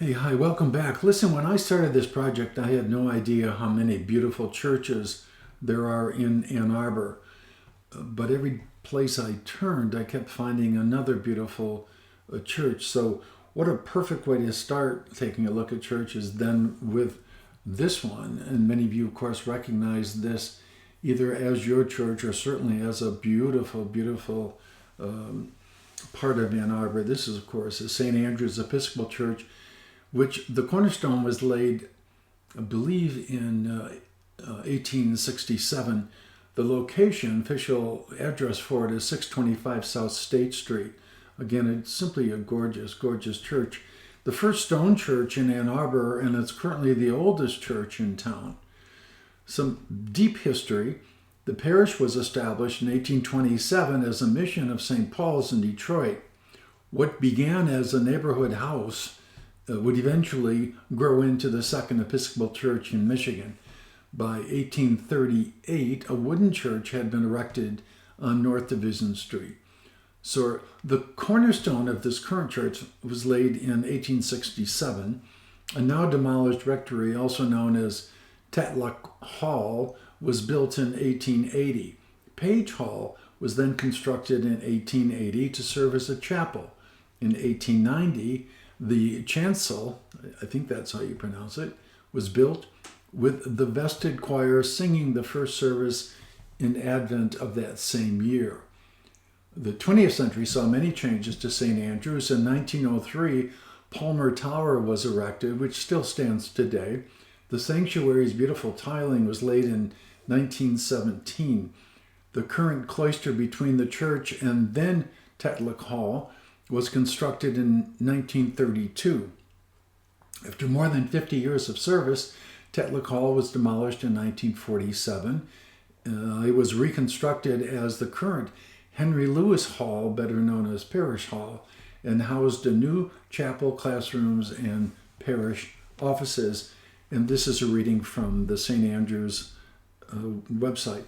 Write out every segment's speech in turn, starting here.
Hey, hi, welcome back. Listen, when I started this project, I had no idea how many beautiful churches there are in Ann Arbor. But every place I turned, I kept finding another beautiful church. So, what a perfect way to start taking a look at churches than with this one. And many of you, of course, recognize this either as your church or certainly as a beautiful, beautiful part of Ann Arbor. This is, of course, the St. Andrew's Episcopal Church, which the cornerstone was laid, I believe, in 1867. The location, official address for it, is 625 South State Street. Again, it's simply a gorgeous, gorgeous church. The first stone church in Ann Arbor, and it's currently the oldest church in town. Some deep history. The parish was established in 1827 as a mission of St. Paul's in Detroit. What began as a neighborhood house would eventually grow into the Second Episcopal Church in Michigan. By 1838, a wooden church had been erected on North Division Street. So the cornerstone of this current church was laid in 1867. A now demolished rectory, also known as Tatlock Hall, was built in 1880. Page Hall was then constructed in 1880 to serve as a chapel. In 1890, the chancel, I think that's how you pronounce it, was built with the vested choir singing the first service in Advent of that same year. The 20th century saw many changes to St. Andrew's. In 1903, Palmer Tower was erected, which still stands today. The sanctuary's beautiful tiling was laid in 1917. The current cloister between the church and then Tetlock Hall was constructed in 1932. After more than 50 years of service, Tetlock Hall was demolished in 1947. It was reconstructed as the current Henry Lewis Hall, better known as Parish Hall, and housed a new chapel, classrooms, and parish offices. And this is a reading from the St. Andrew's website.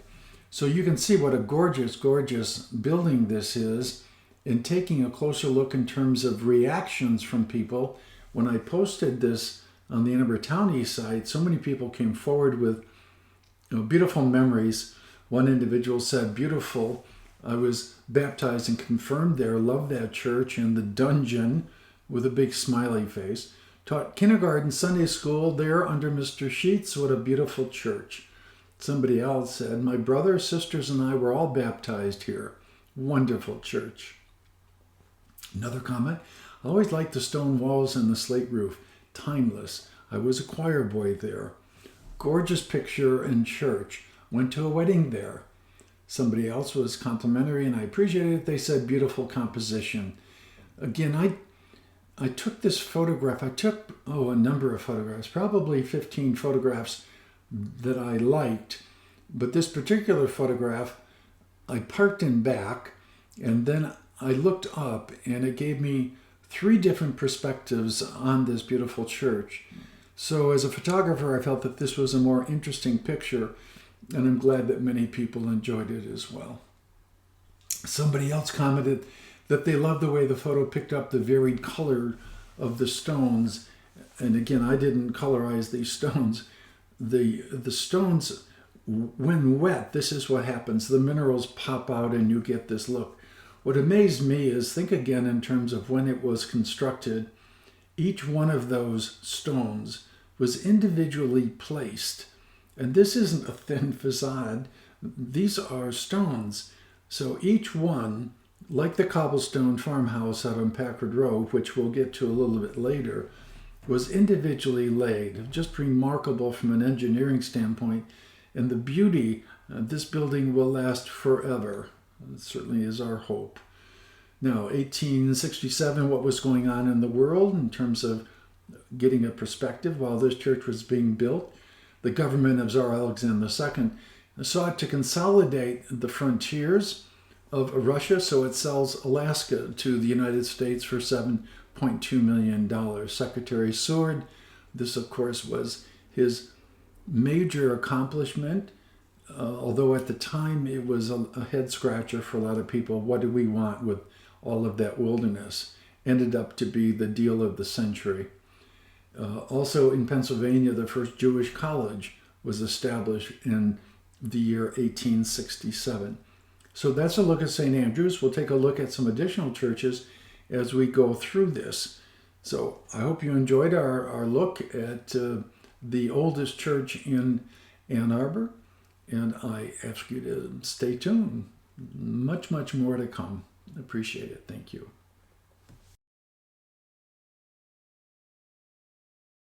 So you can see what a gorgeous, gorgeous building this is. In taking a closer look in terms of reactions from people, when I posted this on the Ann Arbor Townie site, so many people came forward with beautiful memories. One individual said, "Beautiful. I was baptized and confirmed there. Love that church and the dungeon," with a big smiley face. "Taught kindergarten, Sunday school there under Mr. Sheets. What a beautiful church." Somebody else said, "My brother, sisters, and I were all baptized here. Wonderful church." Another comment, "I always liked the stone walls and the slate roof. Timeless. I was a choir boy there. Gorgeous picture and church. Went to a wedding there." Somebody else was complimentary, and I appreciated it. They said, "Beautiful composition." Again, I took this photograph. I took, a number of photographs, probably 15 photographs that I liked. But this particular photograph, I parked in back, and then I looked up, and it gave me 3 different perspectives on this beautiful church. So as a photographer, I felt that this was a more interesting picture, and I'm glad that many people enjoyed it as well. Somebody else commented that they loved the way the photo picked up the varied color of the stones. And again, I didn't colorize these stones. The stones, when wet, this is what happens. The minerals pop out and you get this look. What amazed me is, think again in terms of when it was constructed. Each one of those stones was individually placed. And this isn't a thin facade. These are stones. So each one, like the cobblestone farmhouse out on Packard Road, which we'll get to a little bit later, was individually laid. Just remarkable from an engineering standpoint. And the beauty, this building will last forever. It certainly is our hope. Now, 1867, what was going on in the world in terms of getting a perspective while this church was being built? The government of Tsar Alexander II sought to consolidate the frontiers of Russia, so it sells Alaska to the United States for $7.2 million. Secretary Seward, this of course was his major accomplishment, although at the time it was a head scratcher for a lot of people. What do we want with all of that wilderness? Ended up to be the deal of the century. Also in Pennsylvania, the first Jewish college was established in the year 1867. So that's a look at St. Andrews. We'll take a look at some additional churches as we go through this. So I hope you enjoyed our look at the oldest church in Ann Arbor. And I ask you to stay tuned. Much, much more to come. Appreciate it. Thank you.